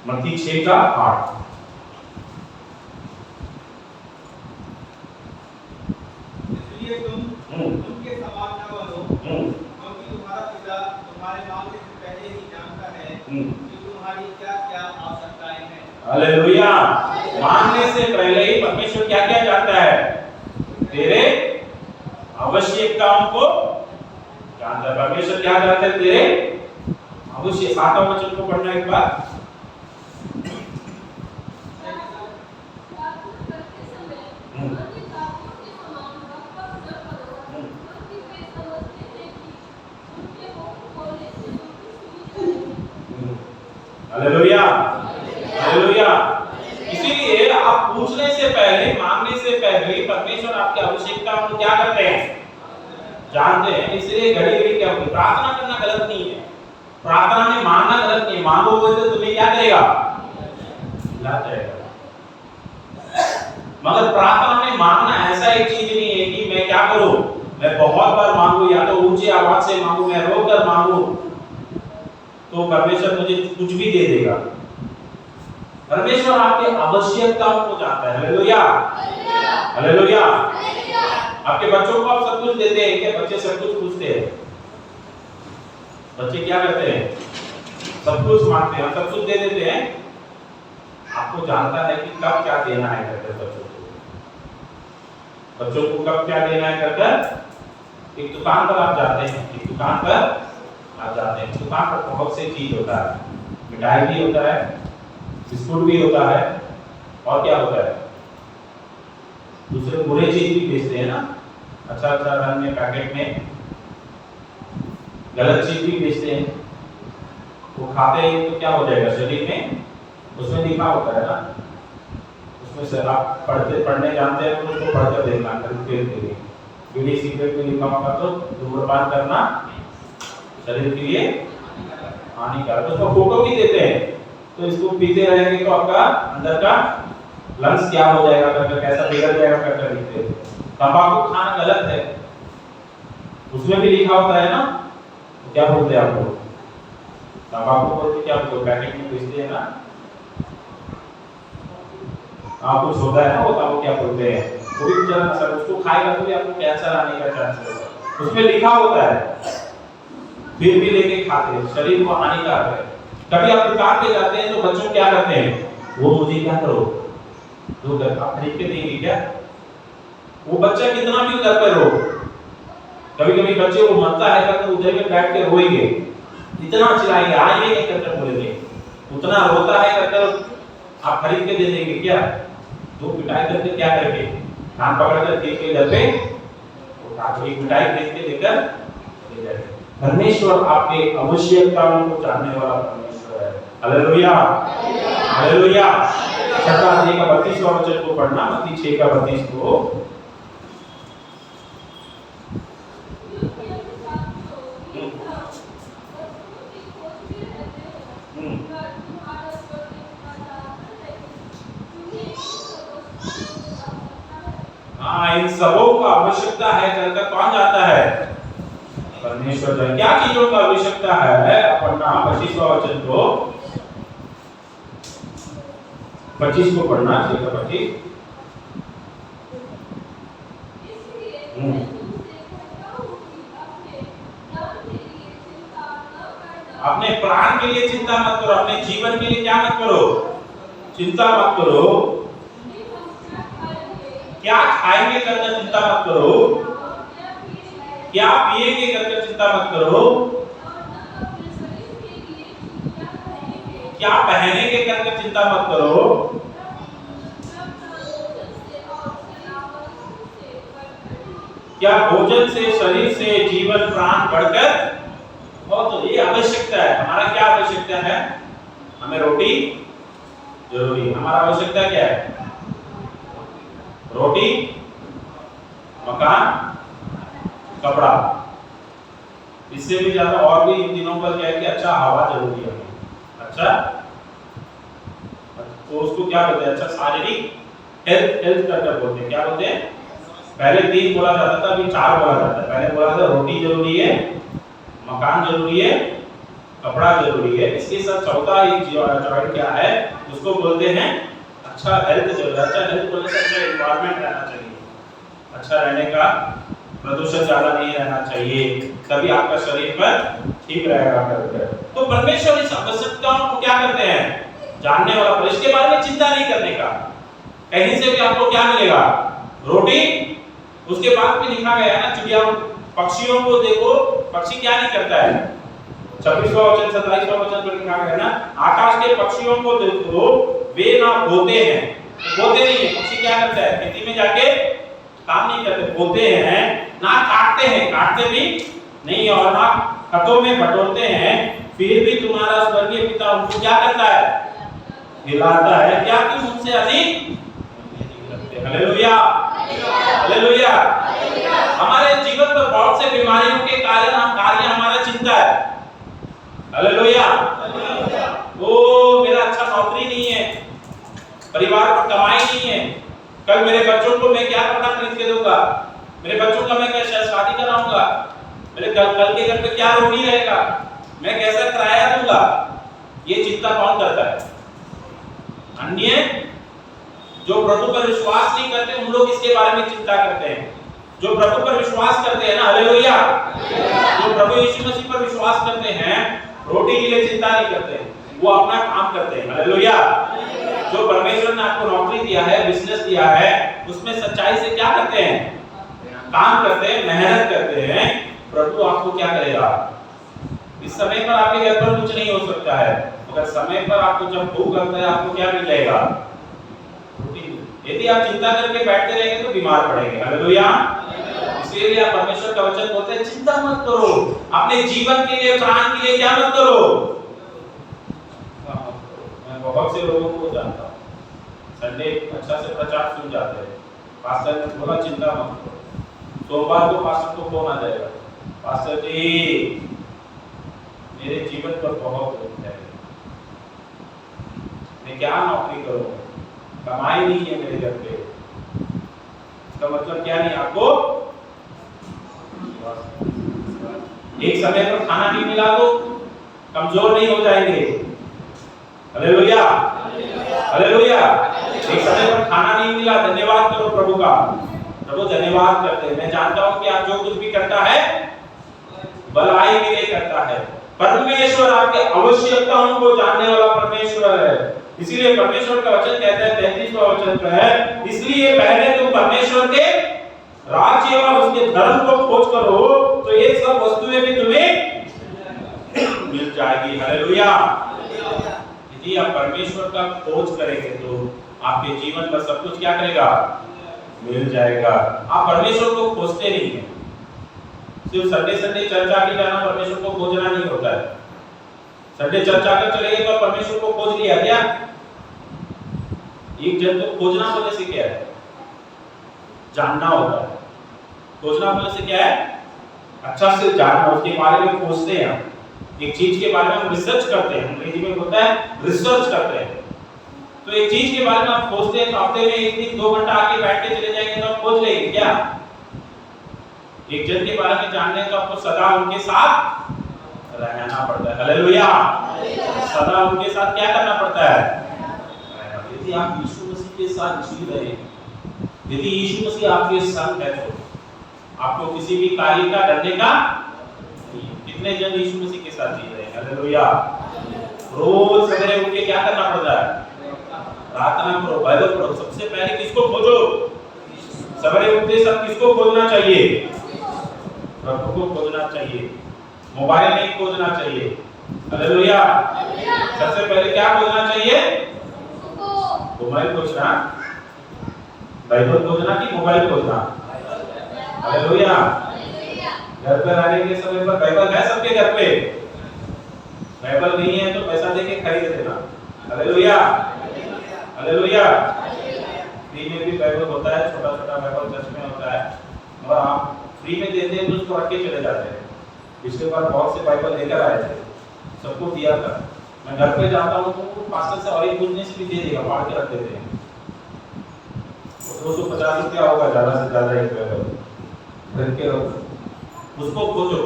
मत्ती 6 का 8। इसलिए तुम उनके समान न बनो, क्योंकि तुम्हारा पिता तुम्हारे मांगने से पहले ही जानता है कि तुम्हारी क्या क्या आवश्यकताएं हैं। हालेलुया। मांगने से पहले ही परमेश्वर क्या क्या जानता है? तेरे आवश्यकताओं को जानता है। परमेश्वर क्या जानता है? तेरे अवश्य। 7वां वचन को पढ़ना एक बार। Hallelujah, hallelujah. इसीलिए आप पूछने से पहले, मांगने से पहले परमेश्वर आपकी आवश्यकताओं को क्या करते हैं? जानते हैं। इसलिए घड़ी घड़ी क्या होगी? प्रार्थना करना गलत नहीं है, प्रार्थना में मांगना गलत नहीं है। मांगोगे तो तुम्हें क्या करेगा? मिला जाएगा। मगर प्रार्थना में मांगना ऐसा एक चीज नहीं है कि मैं क्या करूं, मैं बहुत बार मांगू या तो ऊंची आवाज से मांगू, मैं रो कर मांगू तो परमेश्वर मुझे कुछ भी दे देगा। परमेश्वर आपके आवश्यकताओं को जानता है। Hallelujah, hallelujah. आपके बच्चों को आप सब कुछ देते हैं क्या? बच्चे सब कुछ पूछते हैं। बच्चे क्या करते हैं? सब कुछ मांगते हैं, सब कुछ दे देते हैं। आपको जानता है कि कब क्या देना है करके बच्चों को कब क्या देना है करके। एक दुकान पर आप जाते हैं, एक दुकान पर आप जाते हैं, दुकान पर बहुत से चीज होता है, मिठाई भी होता है, बिस्कुट भी होता है, और क्या होता है? दूसरे बुरे चीज भी बेचते हैं ना, अच्छा अच्छा रंग में पैकेट में गलत चीज भी बेचते हैं। वो खाते हैं तो क्या हो जाएगा शरीर में? उसमें लिखा होता है ना, उसमें से आप पढ़ने जानते हैं तो उसको पढ़कर देखना, खरीद बीड़ी सिगरेट में लिखा होगा तो धूम्रपान करना शरीर के लिए हानिकारक। तो उसको फोटो भी देते हैं, तो इसको पीते रहेंगे तो आपका अंदर का लंग्स क्या हो जाएगा करके, कैसा बिगड़ जाएगा करके लिखते हैं। तंबाकू खाना गलत है, उसमें भी लिखा होता है ना, तो क्या बोलते हैं आप लोग? तंबाकू बोलते क्या बोलते? पैकेट में बेचते हैं ना, आप कुछ होता है ना, वो क्या बोलते हैं? वो भी चलना सर, उसको खाएगा तो भी आपको कैंसर आने का चांस है, उसमें लिखा होता है, फिर भी लेके खाते हैं, शरीर को हानिकारक है। कभी आप दुकान पे जाते हैं तो बच्चों क्या करते हैं? वो मुझे क्या करो, दो कर, आप खरीद के देंगे क्या? वो बच्चा कितना भी घर पे रो, कभी कभी बच्चे को मरता है करके उधर में बैठ के रोएंगे, इतना चिल्लाएंगे, आज ये नहीं करके बोलेंगे, उतना रोता है करके आप खरीद के दे देंगे क्या? दो पिटाई करके क्या करेंगे? कान पकड़ कर देख के घर पे एक मिठाई खरीद के लेकर ले जाएंगे। परमेश्वर आपके आवश्यकताओं को जानने वाला परमेश्वर है। Hallelujah, hallelujah. 6 अध्याय का 32वां वचन को पढ़ना, मत्ती 6 का 32 को। हाँ, इन सबों का आवश्यकता है करके कौन जाता है? परमेश्वर जाने। क्या चीजों का आवश्यकता है? पढ़ना 25वां वचन को, 25 को पढ़ना, 6 का 25। अपने प्राण के लिए चिंता मत करो, अपने जीवन के लिए क्या मत करो? चिंता मत करो। क्या खाएंगे करके चिंता मत करो, क्या पिएंगे करके चिंता मत करो, क्या पहनेंगे करके चिंता मत करो। क्या भोजन से, शरीर से जीवन प्राण बढ़कर हो? तो ये आवश्यकता है। हमारा क्या आवश्यकता है? हमें रोटी जरूरी है। हमारा आवश्यकता क्या है? रोटी, मकान, कपड़ा। इससे भी ज्यादा और भी इन दिनों पर क्या है कि अच्छा हवा जरूरी है। अच्छा, तो उसको क्या बोलते हैं? अच्छा शारीरिक हेल्थ, हेल्थ करके बोलते हैं। क्या बोलते हैं? पहले 3 बोला जाता था, अभी 4 बोला जाता है। पहले बोला था रोटी जरूरी है, मकान जरूरी है, कपड़ा जरूरी है। इसके साथ चौथा एक जॉइंट क्या है, उसको बोलते हैं अच्छा हेल्थ जरूरी है। अच्छा हेल्थ बोलने से अच्छा एनवायरनमेंट रहना चाहिए, अच्छा रहने का, प्रदूषण ज्यादा नहीं रहना चाहिए, तभी आपका शरीर पर ठीक रहेगा करके। तो परमेश्वर इस आवश्यकताओं को क्या करते हैं, जानने वाला, पर इसके बारे में चिंता नहीं करने का। कहीं से भी आपको क्या मिलेगा, रोटी। उसके बाद में लिखा गया है ना, चिड़िया पक्षियों को देखो, पक्षी क्या नहीं करता है, 26वां वचन 27वां वचन पर लिखा गया है ना, आकाश के पक्षियों को देखो, वे ना बोते हैं, बोते नहीं है, पक्षी क्या करता है, खेती में जाके काम नहीं करते, बोते हैं, ना काटते हैं, काटते भी नहीं, और ना खतों में बटोरते हैं, फिर भी तुम्हारा स्वर्गीय पिता उनको क्या करता है, खिलाता है, क्या तुम उनसे अधिक? Hallelujah, hallelujah. हमारे जीवन पर बहुत से बीमारियों के कारण हम कार्य हमारा चिंता है। हालेलुया। वो मेरा अच्छा नौकरी नहीं है, परिवार पर कमाई नहीं है, कल मेरे बच्चों को मैं क्या कपड़ा खरीद के दूंगा, मेरे बच्चों का मैं कैसे शादी कराऊंगा, मेरे कल के घर पे क्या रोटी रहेगा, मैं कैसा किराया दूंगा। ये चिंता कौन करता है? अन्य जो प्रभु पर विश्वास नहीं करते उन लोग इसके बारे में चिंता करते हैं। जो प्रभु पर विश्वास करते हैं ना, हालेलुया, जो प्रभु यीशु मसीह पर विश्वास करते हैं, रोटी के लिए चिंता नहीं करते, वो अपना काम करते हैं। हालेलुया। जो परमेश्वर ने आपको नौकरी दिया है, बिजनेस दिया है, उसमें सच्चाई से क्या करते हैं, काम करते हैं, मेहनत करते हैं, प्रभु आपको क्या करेगा। इस समय पर आपके घर पर कुछ नहीं हो सकता है, मगर समय पर आपको जब भूख लगता है, आपको क्या मिल जाएगा, यदि आप चिंता करके बैठते रहेंगे तो बीमार पड़ेंगे। हालेलुया। इसीलिए आप परमेश्वर का वचन बोलते हैं, चिंता मत करो, अपने जीवन के लिए, प्राण के लिए क्या मत करो। मैं बहुत से लोगों को जानता हूँ, संडे अच्छा से प्रचार सुन जाते हैं, पास्टर ने बोला चिंता मत करो, सोमवार को पास्टर को फोन आ जाएगा, पास्टर जी मेरे जीवन पर बहुत दुख है, मैं क्या नौकरी करूँ, कमाई नहीं है मेरे घर पे। इसका मतलब क्या नहीं, आपको एक समय पर खाना नहीं मिला तो कमजोर नहीं हो जाएंगे। Hallelujah, hallelujah. एक समय पर खाना नहीं मिला, धन्यवाद करो प्रभु का, प्रभु धन्यवाद करते हैं। मैं जानता हूं कि आप जो कुछ भी करता है भलाई के लिए करता है। परमेश्वर आपके आवश्यकताओं को जानने वाला परमेश्वर है। इसीलिए परमेश्वर का वचन कहता है, 33वां वचन पे है, इसलिए पहले तुम परमेश्वर के राज्य और उसके धर्म को खोज करो, तो ये सब वस्तुएं भी तुम्हें मिल जाएगी। हालेलुया। यदि आप परमेश्वर का खोज करेंगे तो आपके जीवन में सब कुछ क्या करेगा, मिल जाएगा। आप परमेश्वर को खोजते नहीं है, सिर्फ संडे संडे चर्च आके जाना परमेश्वर को खोजना नहीं होता है। संडे चर्च आकर चले गए तो परमेश्वर को खोज लिया क्या? एक जन को खोजना बोलने से क्या है, जानना होता है। खोजना बोलने से क्या है, अच्छा से जानना, उसके बारे में खोजते हैं हम, एक चीज के बारे में हम रिसर्च करते हैं, अंग्रेजी में होता है रिसर्च करते हैं। तो एक चीज के बारे में आप खोजते हैं, तो हफ्ते में एक दिन 2 घंटा आके बैठ के चले जाएंगे तो आप खोज लेंगे क्या? एक जन के बारे में जानने तो आपको सदा उनके साथ रहना पड़ता है। हालेलुया। सदा उनके साथ क्या करना पड़ता है? यदि आप यीशु मसीह के साथ जी रहे हैं, यदि यीशु मसीह आपके संग है, तो आपको किसी भी कार्य का डरने का नहीं। कितने जन यीशु मसीह के साथ जी रहे हैं? हालेलुया। रोज सवेरे उठ के क्या करना पड़ता है? प्रार्थना करो, बाइबल पढ़ो। सबसे पहले किसको खोजो? सवेरे उठते सब किसको खोजना चाहिए? प्रभु को खोजना चाहिए, मोबाइल नहीं खोजना चाहिए। हालेलुया। सबसे पहले क्या खोजना चाहिए? मोबाइल खोजना, बाइबल खोजना कि मोबाइल खोजना? हालेलुया। घर पर आने के समय पर बाइबल है सबके घर पे? बाइबल नहीं है तो पैसा देके खरीद देना। Hallelujah, hallelujah. फ्री में भी बाइबल होता है, छोटा छोटा बाइबल चर्च में होता है, और आप फ्री में देते हैं तो उसको रख के चले जाते हैं। पिछले बार बहुत से बाइबल लेकर आए थे, सबको दिया था। मैं घर पे जाता हूँ तो पास्टर से और एक पूछने से भी दे देगा, फाड़ के रख देते हैं। 250 रुपया होगा ज्यादा से ज्यादा एक बाइबल, उसको खोजो।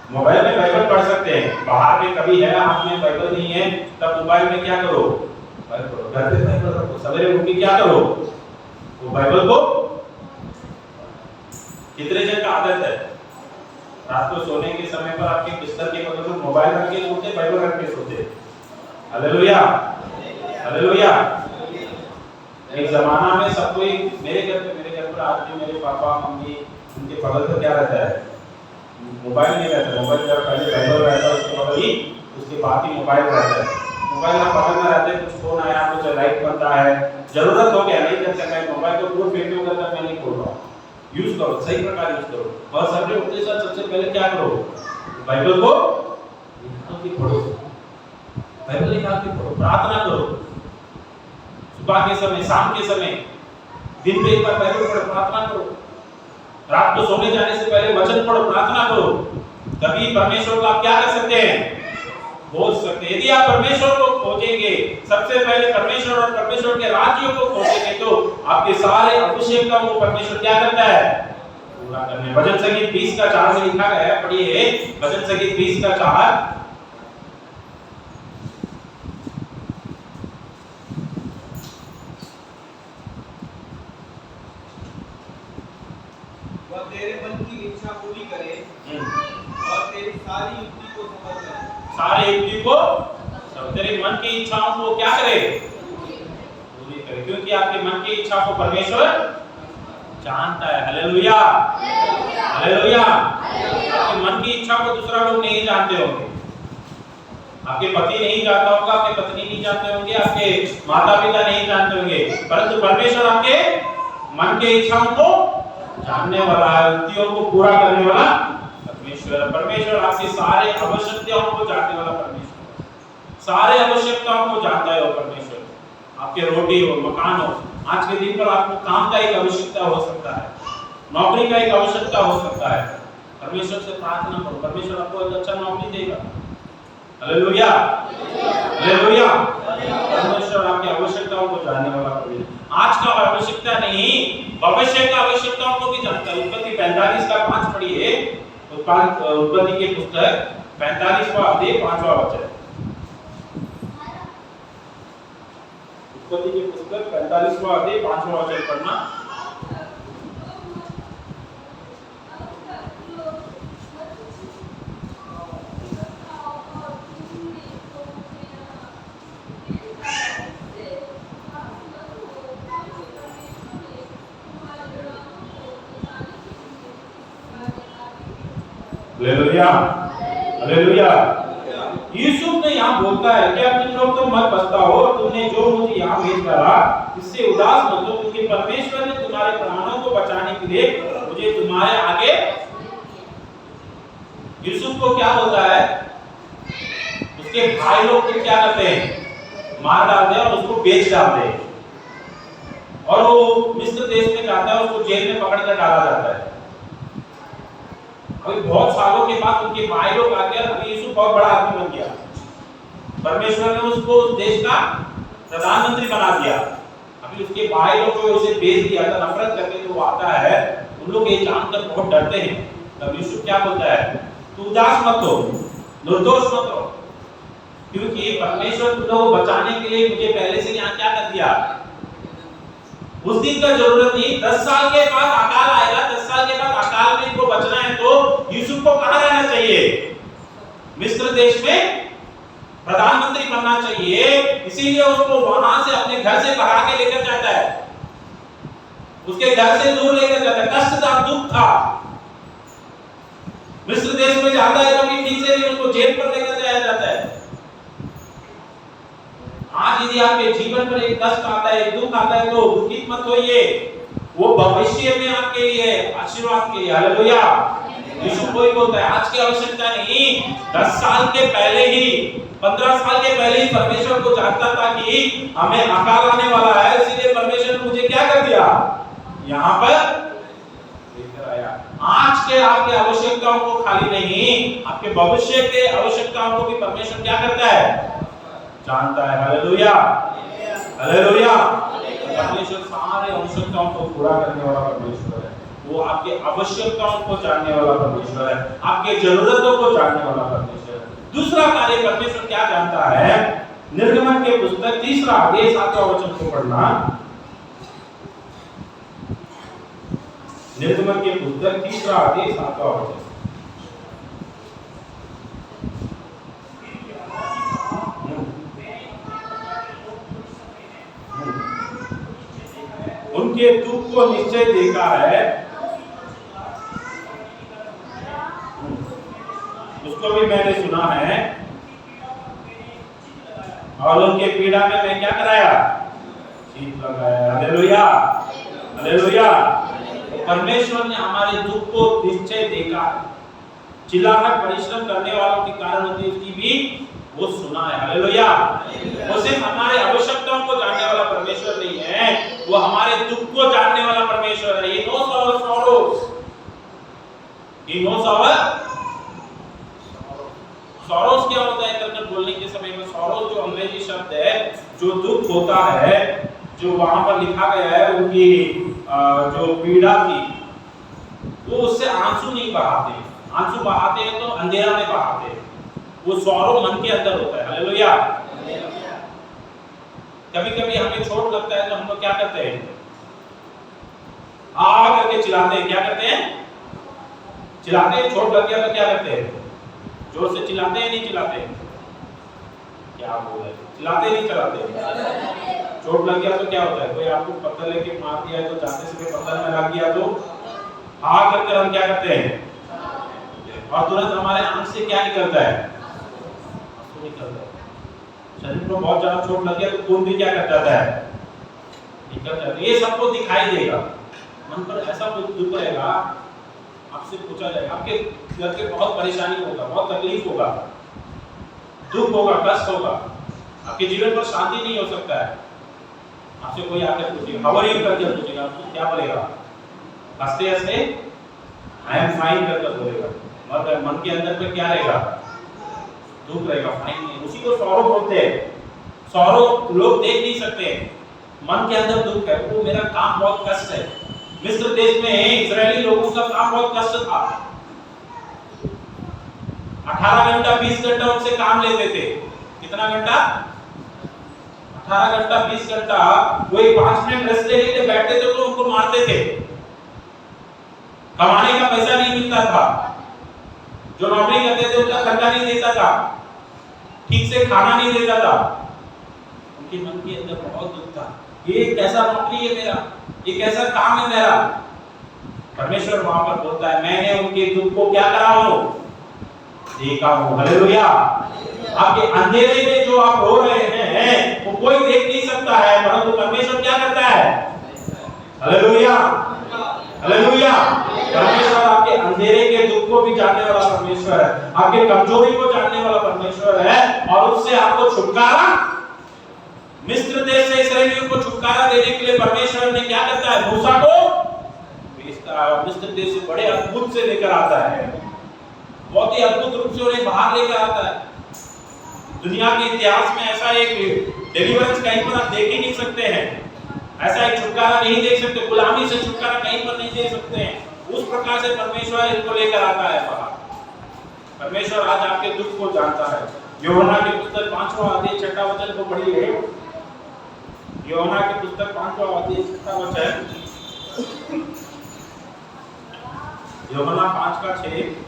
मोबाइल में बाइबल पढ़ सकते हैं, बाहर में कभी है हाथ में बाइबल नहीं है तब मोबाइल में क्या करो, बाइबल पढ़ो। घर पे बाइबल रखो, सवेरे उठ के क्या करो, वो बाइबल को। कितने जन का आदत है रात को सोने के समय पर आपके बिस्तर के बगल में मोबाइल रख के सोते, बाइबल रख के सोते? Hallelujah, hallelujah. एक जमाना में सब कोई मेरे घर पर आज भी मेरे पापा मम्मी उनके बगल पर क्या रहता है, मोबाइल नहीं रहता। मोबाइल का पहले बाइबल रहता है, उसके बगल ही, उसके बाद ही मोबाइल रहता है। मोबाइल आप बगल में रहते हैं, कुछ फोन आया, कुछ लाइट बनता है, जरूरत हो गया, नहीं कर सकता मोबाइल को दूर फेंक दो, मैं नहीं खोल रहा हूँ। यूज करो, सही प्रकार यूज करो। और सवेरे उठते साथ सबसे पहले क्या करो, बाइबल को निकाल के पढ़ो, बाइबल निकाल के पढ़ो, प्रार्थना करो। सुबह के समय, शाम के समय, दिन में एक बार बाइबल पढ़ो, प्रार्थना करो। रात को सोने जाने से पहले वचन पढ़ो, प्रार्थना करो। तभी परमेश्वर को आप क्या कर सकते हैं, खोज सकते हैं। यदि आप परमेश्वर को खोजेंगे, सबसे पहले परमेश्वर और परमेश्वर के राज्य को खोजेंगे, तो आपके सारे आवश्यकताओं को परमेश्वर क्या करता है, पूरा करने। भजन संगीत 20 का 4 में लिखा गया है, पढ़िए भजन संगीत 20 का 4। वह तेरे मन की इच्छा पूरी करे और तेरी सारी युक्ति को सफल करे। सारी युक्ति को, सब तेरे मन की इच्छाओं को क्या करे, पूरी करे, क्योंकि आपके मन की इच्छा को परमेश्वर जानता है। Hallelujah, hallelujah. आपके मन की इच्छा को दूसरा लोग नहीं जानते होंगे, आपके पति नहीं जानता होगा, आपके पत्नी नहीं जानते होंगे, आपके माता पिता नहीं जानते होंगे, परंतु परमेश्वर आपके मन के इच्छाओं को जानने वाला है, युक्तियों को पूरा करने वाला परमेश्वर। परमेश्वर आपकी सारे आवश्यकताओं को जानने वाला परमेश्वर, सारे आवश्यकताओं को जानता है वो परमेश्वर। आपके रोटी हो, मकान हो, आज के दिन पर आपको काम का एक आवश्यकता हो सकता है, नौकरी का एक आवश्यकता हो सकता है। परमेश्वर से प्रार्थना करो, परमेश्वर आपको एक अच्छा नौकरी देगा। Hallelujah, hallelujah. परमेश्वर आपकी आवश्यकताओं को जानने वाला परमेश्वर, आज का आवश्यकता नहीं, भविष्य का आवश्यकताओं को भी जानता है। उत्पत्ति 45 का 5 पढ़िए, उत्पत्ति की पुस्तक 45वां अध्याय 5वां वचन। उत्पत्ति की पुस्तक 45वां अध्याय 5वां वचन पढ़ना। Hallelujah, hallelujah. यूसुफ ने यहाँ बोलता है कि अब तुम लोग तो मत पछताओ, तुमने जो मुझे यहाँ भेज डाला इससे उदास मत हो, क्योंकि परमेश्वर ने तुम्हारे प्राणों को बचाने के लिए मुझे तुम्हारे आगे। यूसुफ को क्या होता है, उसके भाई लोग को क्या करते हैं, मार डालते हैं और उसको बेच डालते हैं, और वो मिस्र देश में जाता है, उसको जेल में पकड़ कर डाला जाता है। अभी बहुत सालों के बाद उनके भाई लोग आके, अभी यूसुफ बहुत बड़ा आदमी बन गया, परमेश्वर ने उसको उस देश का प्रधानमंत्री बना दिया। अभी उसके भाई लोग को उसे बेच दिया था, नफरत करके जो आता है, उन लोग ये जानकर बहुत डरते हैं। तब यूसुफ क्या बोलता है, तू उदास मत हो, निर्दोष मत हो, क्योंकि परमेश्वर तुझको बचाने के लिए मुझे पहले से यहाँ क्या कर दिया। उस दिन का जरूरत नहीं, 10 साल के बाद अकाल आएगा, 10 साल के बाद अकाल में इनको बचना है, तो यूसुफ को कहाँ रहना चाहिए, मिस्र देश में प्रधानमंत्री बनना चाहिए। इसीलिए उसको वहां से अपने घर से भगा के लेकर जाता है, उसके घर से दूर लेकर जाता है। कष्ट था, दुख था, मिस्र देश में जाता है कभी ठीक से नहीं, उसको जेल पर लेकर जाया जाता है। आज यदि आपके जीवन पर एक कष्ट आता है, एक दुख आता है, तो दुखित मत होइए, वो भविष्य में आपके लिए आशीर्वाद के लिए। हालेलुया। यीशु कोई बोलता है आज की आवश्यकता नहीं, 10 साल के पहले ही, 15 साल के पहले ही परमेश्वर को जानता था कि हमें अकाल आने वाला है, इसीलिए परमेश्वर ने मुझे क्या कर दिया, यहाँ पर लेकर आया। आज के आपके आवश्यकताओं को खाली नहीं, आपके भविष्य के आवश्यकताओं को भी परमेश्वर क्या करता है, जानता है। Hallelujah, hallelujah. परमेश्वर सारे आवश्यकताओं को पूरा करने वाला परमेश्वर है। वो आपके आवश्यकताओं को जानने वाला परमेश्वर है, आपके जरूरतों को जानने वाला परमेश्वर है। दूसरा कार्य परमेश्वर क्या जानता है? निर्गमन के पुस्तक 3 अध्याय 7वां वचन को पढ़ना। निर्गमन के पुस्तक 3 अध्याय 7वां वचन। उनके दुख को निश्चय देखा है, उसको भी मैंने सुना है, और उनके पीड़ा में मैं क्या कराया? शीत लगाया। Hallelujah, hallelujah. परमेश्वर ने हमारे दुख को निश्चय देखा है। चिल्लाहट परिश्रम करने वालों के कारण होती है, उसकी भी वो सुना है। हालेलुया। वो सिर्फ हमारे आवश्यकताओं को जानने वाला परमेश्वर नहीं है, वो हमारे दुख को जानने वाला परमेश्वर है। He knows our sorrows. He knows our sorrows क्या होता है करके बोलने के समय में sorrows जो अंग्रेजी शब्द है, जो दुख होता है, जो वहां पर लिखा गया है, उनकी जो पीड़ा थी, वो उससे आंसू नहीं बहाते। आंसू बहाते हैं तो अंधेरा में बहाते हैं। वो सौरो मन के अंदर होता है। हालेलुया। कभी-कभी हमें चोट लगता है तो हम लोग क्या करते हैं? आ करके चिल्लाते हैं। क्या करते हैं? चिल्लाते हैं। चोट लग गया तो क्या करते हैं? जोर से चिल्लाते हैं, नहीं चिल्लाते? क्या बोल रहे? चिल्लाते नहीं चिल्लाते? चोट लग गया तो क्या होता है? कोई आपको पत्थर लेके मार दिया है तो जाते समय पत्थर में लग गया तो आ करके हम क्या करते हैं? और तुरंत हमारे आंख से क्या निकलता है? आंसू निकलता है। शरीर को बहुत ज्यादा चोट लग गया तो खून भी क्या कर जाता है? निकल जाता है। ये सबको दिखाई देगा। मन पर ऐसा कुछ दुख रहेगा, आपसे पूछा जाएगा, आपके घर के बहुत परेशानी होगा, बहुत तकलीफ होगा, दुख होगा, कष्ट होगा, आपके जीवन पर शांति नहीं हो सकता है। आपसे कोई आकर पूछेगा, हाउ आर यू करके पूछेगा, आपको क्या बोलेगा? हंसते हंसते आई एम फाइन करके बोलेगा, मगर मन के अंदर पे क्या रहेगा? दुख रहेगा, फाइन नहीं। उसी को सौरो बोलते हैं। सौरो लोग देख नहीं सकते, मन के अंदर दुख है, वो मेरा काम बहुत कष्ट है। मिस्र देश में इजरायली लोगों का काम बहुत कष्ट था। 18 घंटा 20 घंटा उनसे काम लेते थे। कितना घंटा? 18 घंटा 20 घंटा। कोई 5 मिनट रेस्ट लेने के लिए बैठते थे तो उनको मारते थे। कमाने का पैसा नहीं मिलता था, जो नौकरी करते थे उनका खर्चा नहीं देता था, ठीक से खाना नहीं देता था। उनके मन के अंदर बहुत दुख था। ये कैसा नौकरी है मेरा, ये कैसा काम है मेरा। परमेश्वर वहां पर बोलता है, मैंने उनके दुख को क्या करा हूं? देखा हूं। हालेलुया। आपके अंधेरे में जो आप रो रहे हैं वो कोई देख नहीं सकता है, परंतु परमेश्वर क्या करता है? Hallelujah, hallelujah. परमेश्वर आपके अंधेरे के दुख को भी जानने वाला परमेश्वर है, आपके कमजोरी को जानने वाला परमेश्वर है, और उससे आपको छुटकारा, मिस्र देश से इस्राएलियों को छुटकारा देने के लिए परमेश्वर ने क्या करता है? मूसा को भेजता है, मिस्र देश से बड़े अद्भुत से लेकर आता है, बहुत ही अद्भुत रूप से उन्हें बाहर लेकर आता है। दुनिया के इतिहास में ऐसा एक डिलीवरेंस कहीं पर आप देख ही नहीं सकते हैं, ऐसा एक छुटकारा नहीं देख सकते, गुलामी से छुटकारा कहीं पर नहीं दे सकते हैं। उस प्रकार से परमेश्वर इनको लेकर आता है बाहर। परमेश्वर आज आपके दुख को जानता है। यूहन्ना की पुस्तक 5वां अध्याय 6वां वचन को पढ़िए। यूहन्ना की पुस्तक 5वां अध्याय 6वां वचन। यूहन्ना 5:6।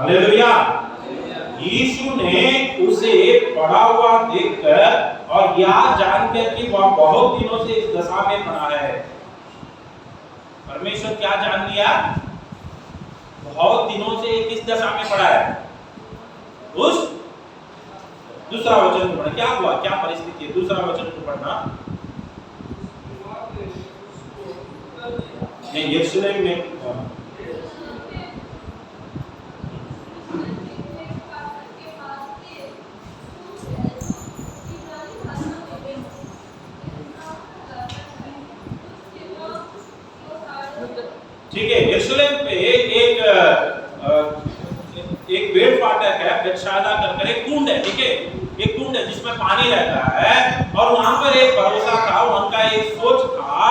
हालेलुया। यीशु ने उसे पड़ा हुआ देखकर और यह जानकर कि वह बहुत दिनों से इस दशा में पड़ा है। परमेश्वर क्या जान लिया? बहुत दिनों से किस दशा में पड़ा है? उस दूसरा वचन को पढ़ना। क्या हुआ, क्या परिस्थिति है? दूसरा वचन को पढ़ना। नहीं, यरूशलेम में यरूशलेम पे एक वेट फाटक है, बेतशादा कर एक कुंड है, ठीक है, एक कुंड है जिसमें पानी रहता है, और वहां पर एक भरोसा था, उनका एक सोच था,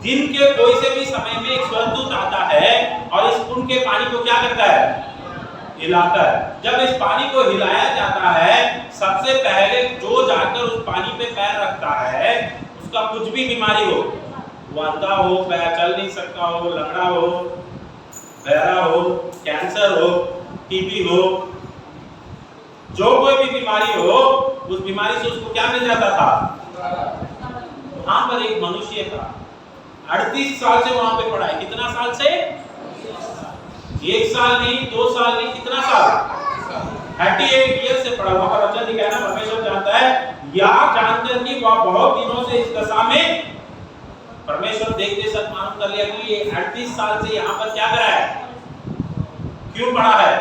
दिन के कोई से भी समय में एक स्वर्गदूत आता है और इस कुंड के पानी को क्या करता है, हिलाता है। जब इस पानी को हिलाया जाता है, सबसे पहले जो जाकर उस पानी पे पैर रखता है, उसका कुछ भी बीमारी हो, वो अंधा हो, पैर चल नहीं सकता हो, लंगड़ा हो, बहरा हो, कैंसर हो, टीबी हो, जो कोई भी बीमारी हो, उस बीमारी से उसको क्या मिल जाता था। वहां पर एक मनुष्य था, 38 साल से वहां पे पढ़ा है। कितना साल से? 1 साल नहीं, 2 साल नहीं, कितना साल? 38 ईयर से पढ़ा। वहां पर वचन लिखा है ना, परमेश्वर जानता है या जानकर कि वह बहुत दिनों से इस दशा में, परमेश्वर देखते सब मालूम कर लिया कि ये 38 साल से यहाँ पर क्या करा है, क्यों पड़ा है।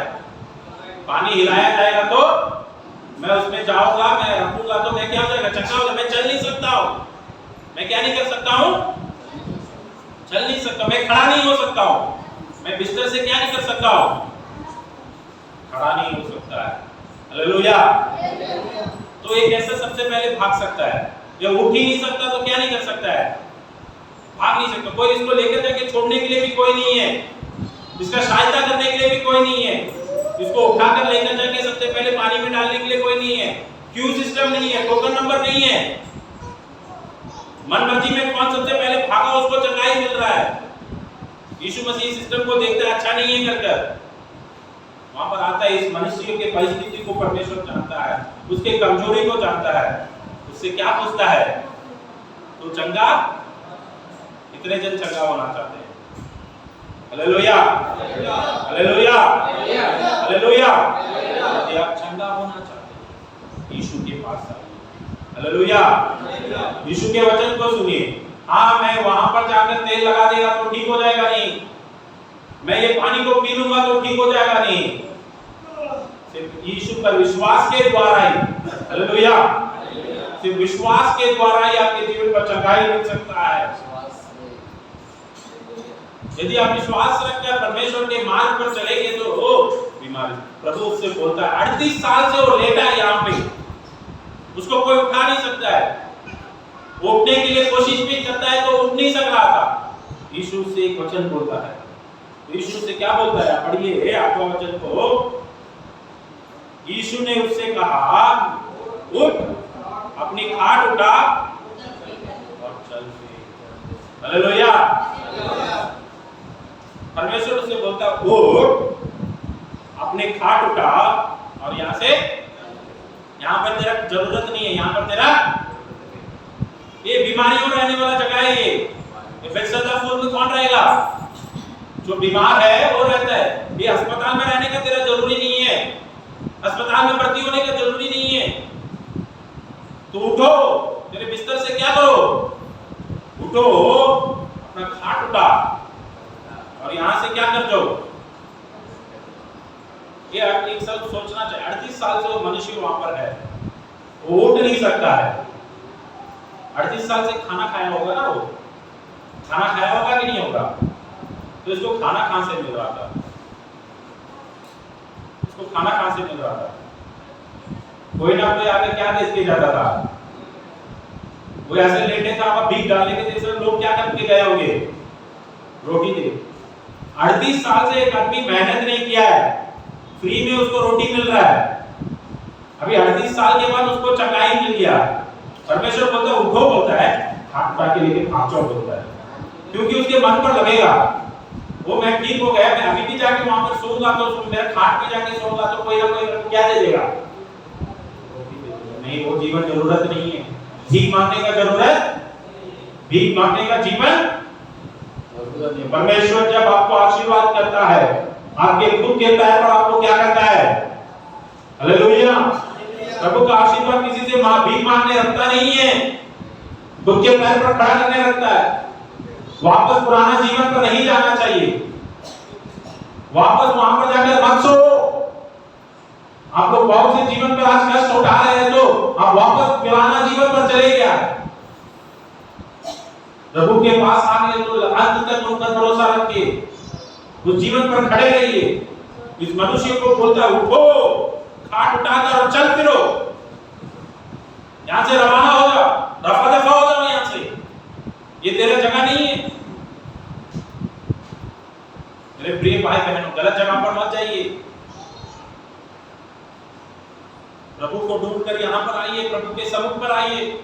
पानी हिलाया जाएगा तो मैं उसमें जाऊंगा, मैं रखूंगा तो मैं क्या हो जाएगा, चक्का हो जाएगा, मैं चल नहीं सकता हूं, मैं क्या नहीं कर सकता हूं, चल नहीं सकता, मैं खड़ा नहीं हो सकता हूं, मैं बिस्तर से क्या नहीं कर सकता हूं, खड़ा नहीं हो सकता है। हालेलुया। तो ये कैसे सबसे पहले भाग सकता है? ये उठ ही नहीं सकता तो क्या नहीं कर सकता है, भाग नहीं सकता। कोई इसको लेकर जाके छोड़ने के लिए भी कोई नहीं है, इसका सहायता करने के लिए भी कोई नहीं है, इसको उठाकर लेकर जाके सबसे पहले पानी में डालने के लिए कोई नहीं है, क्यू सिस्टम नहीं है, टोकन नंबर नहीं है। मन मर्जी में कौन सबसे पहले भागा उसको चंगाई मिल रहा है। यीशु मसीह सिस्टम को देखते अच्छा नहीं है कर वहां पर आता है। इस मनुष्य के परिस्थिति को परमेश्वर जानता है, उसके कमजोरी को जानता है, उससे क्या पूछता है, तो चंगा, कितने जन चंगा होना चाहते हैं? Hallelujah, hallelujah, hallelujah. यदि आप चंगा होना चाहते हैं, यीशु के पास आइए। हालेलुया। यीशु के वचन को सुनिए। हाँ, मैं वहां पर जाकर तेल लगा देगा तो ठीक हो जाएगा नहीं, मैं ये पानी को पी लूंगा तो ठीक हो जाएगा नहीं, सिर्फ यीशु पर विश्वास के द्वारा ही, हालेलुया, सिर्फ विश्वास के द्वारा ही आपके जीवन पर चंगाई मिल सकता है। यदि आप विश्वास रखकर परमेश्वर के मार्ग पर चलेंगे तो वो बीमारी, प्रभु उससे बोलता है 38 साल से वो लेटा है यहाँ पे, उसको कोई उठा नहीं सकता है, वो उठने के लिए कोशिश भी करता है तो उठ नहीं सक रहा था। यीशु से एक वचन बोलता है, यीशु से क्या बोलता है, पढ़िए आपका वचन को। यीशु ने उससे कहा, उठ, अपनी खाट उठा और चल फिर। हालेलुया। परमेश्वर उससे बोलता है, उठ, अपनी खाट उठा और यहाँ से, यहाँ पर तेरा जरूरत नहीं है, यहाँ पर तेरा, ये बीमारियों रहने वाला जगह है। ये बेतसदा फूल में कौन रहेगा? जो बीमार है वो रहता है। ये अस्पताल में रहने का तेरा जरूरी नहीं है, अस्पताल में भर्ती होने का जरूरी नहीं है। तो उठो, तेरे बिस्तर से क्या करो, उठो, अपना खाट उठा और यहां से क्या कर जाओ। ये एक साल सोचना चाहिए। 38 साल से वो मनुष्य वहां पर है, वो उठ नहीं सकता है। 38 साल से खाना खाया होगा ना, वो खाना खाया होगा कि नहीं होगा? तो इसको खाना कहां से मिल रहा था? इसको खाना कहां से मिल रहा था? कोई ना कोई आगे क्या देख के जाता था, वो ऐसे लेटे था, आप भीख डालने के जैसे लोग क्या करके गए होंगे, रोटी दे। 38 साल से एक आदमी मेहनत नहीं किया है, फ्री में उसको रोटी मिल रहा है। अभी 38 साल के बाद उसको चंगाई मिल गया। परमेश्वर बोलता है उठो, बोलता है हाथ उठा के लेके भाग जाओ, बोलता है, क्योंकि उसके मन पर लगेगा वो मैं ठीक हो गया, मैं अभी भी जाके वहां पर सोऊंगा तो मेरा खाट पे जाके सोऊंगा तो कोई ना कोई क्या दे देगा, नहीं, वो जीवन जरूरत नहीं है। भीख मांगने का जरूरत, भीख मांगने का जीवन। परमेश्वर जब आपको आशीर्वाद करता है, आपके खुद के पैर पर आपको क्या करता है, हालेलुया। प्रभु का आशीर्वाद किसी से भीख मांगने रखता नहीं है, खुद के पैर पर खड़ा करने रखता है। वापस पुराना जीवन पर नहीं जाना चाहिए, वापस वहां पर जाकर मत सो। आप लोग बहुत से जीवन पर आज कष्ट उठा रहे हैं तो आप वापस पुराना जीवन पर चले गए। प्रभु के पास आ गए तो अंत तक उन पर भरोसा रखिए, उस जीवन पर खड़े रहिए। इस मनुष्य को बोलता है उठो, खाट उठाकर और चल फिरो, यहां से रवाना हो जाओ, रफा दफा हो जाओ यहां से, ये तेरा जगह नहीं है। मेरे प्रिय भाई बहनों, गलत जगह पर मत जाइए। प्रभु को ढूंढकर यहाँ पर आइए, प्रभु के सम्मुख पर आइए।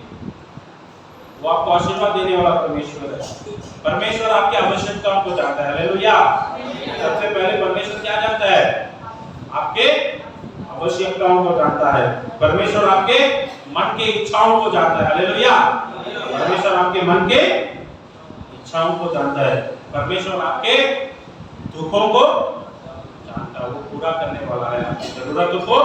वो आपको आशीर्वाद देने वाला परमेश्वर है। परमेश्वर आपकी आवश्यकताओं को जानता है। हालेलुया। सबसे पहले परमेश्वर क्या जानता है? आपके आवश्यकताओं को जानता है। परमेश्वर आपके मन के इच्छाओं को जानता है। हालेलुया। परमेश्वर आपके मन के इच्छाओं को जानता है। परमेश्वर आपके दुखों को जानता है, वो पूरा करने वाला है। आपकी जरूरतों को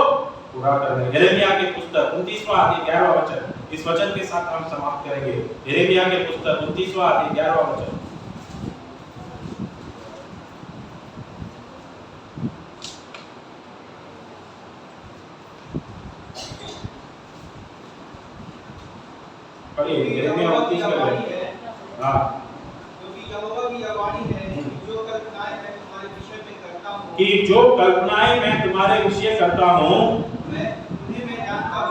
पूरा करने। यिर्मयाह की पुस्तक 29वां अध्याय 11वां वचन, इस वचन के साथ हम समाप्त करेंगे। यिर्मयाह की पुस्तक 29वां अध्याय 11वां वचन। पढ़िए यिर्मयाह 29 का। हां, क्योंकि यहोवा की यह वाणी है, जो कल्पनाएं मैं तुम्हारे विषय में करता हूं, कि जो कल्पनाएं मैं तुम्हारे विषय करता हूं,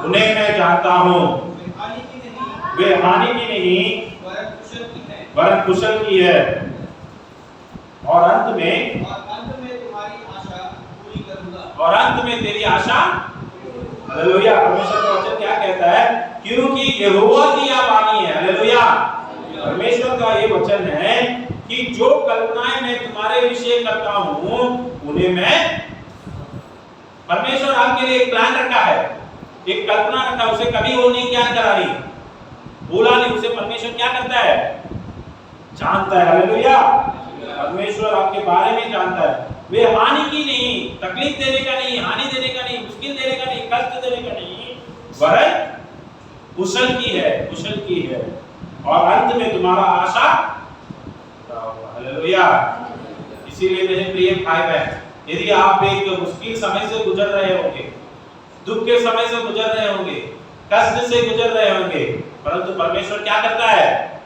उन्हें मैं जानता हूं। वे हानि की नहीं वरन कुशल की है। और अंत में तुम्हारी आशा पूरी करूंगा। और अंत में तेरी आशा। हालेलुया। परमेश्वर का वचन क्या कहता है? क्योंकि यहोवा की यह वाणी है। हालेलुया। परमेश्वर का ये वचन है कि जो कल्पनाएं मैं तुम्हारे विषय करता हूं, उन्हें मैं। परमेश्वर आपके लिए एक प्लान रखा है, एक कल्पना रखा, उसे कभी वो नहीं क्या करा रही, बोला नहीं, उसे परमेश्वर क्या करता है? जानता है। हालेलुया। परमेश्वर आपके बारे में जानता है। वे हानि की नहीं, तकलीफ देने का नहीं, हानि देने का नहीं, मुश्किल देने का नहीं, कष्ट देने का नहीं, वरन कुशल की है, कुशल की है। और अंत में तुम्हारा आशा। हालेलुया। इसीलिए मेरे प्रिय भाई बहन, यदि आप एक मुश्किल समय से गुजर रहे होंगे, दुख के समय से गुजर रहे होंगे, कष्ट से गुजर रहे होंगे, परंतु परमेश्वर क्या करता है?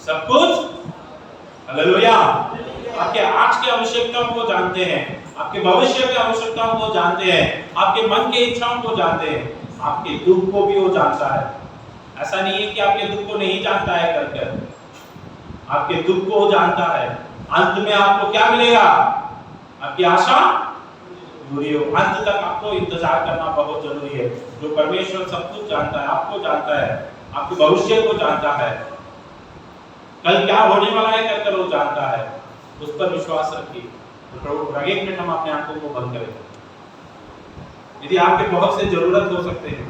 सब कुछ। हालेलुया। आपके आज की आवश्यकताओं को जानते हैं, आपके भविष्य की आवश्यकताओं को जानते हैं, आपके मन की इच्छाओं को जानते हैं, आपके दुख को भी वो जानता है। ऐसा नहीं है कि आपके दुख को नहीं जानता है कर, आपके दुख को वो जानता है। अंत में आपको क्या मिलेगा? आपकी आशा पूरी हो। अंत तक आपको इंतजार करना बहुत जरूरी है। जो परमेश्वर सब कुछ जानता है, आपको जानता है, आपके भविष्य को जानता है, कल क्या होने वाला है कर वो जानता है, उस पर विश्वास रखिए। तो प्रभु एक मिनट हम अपने आंखों को बंद करें। यदि आपके बहुत से जरूरत हो सकते हैं,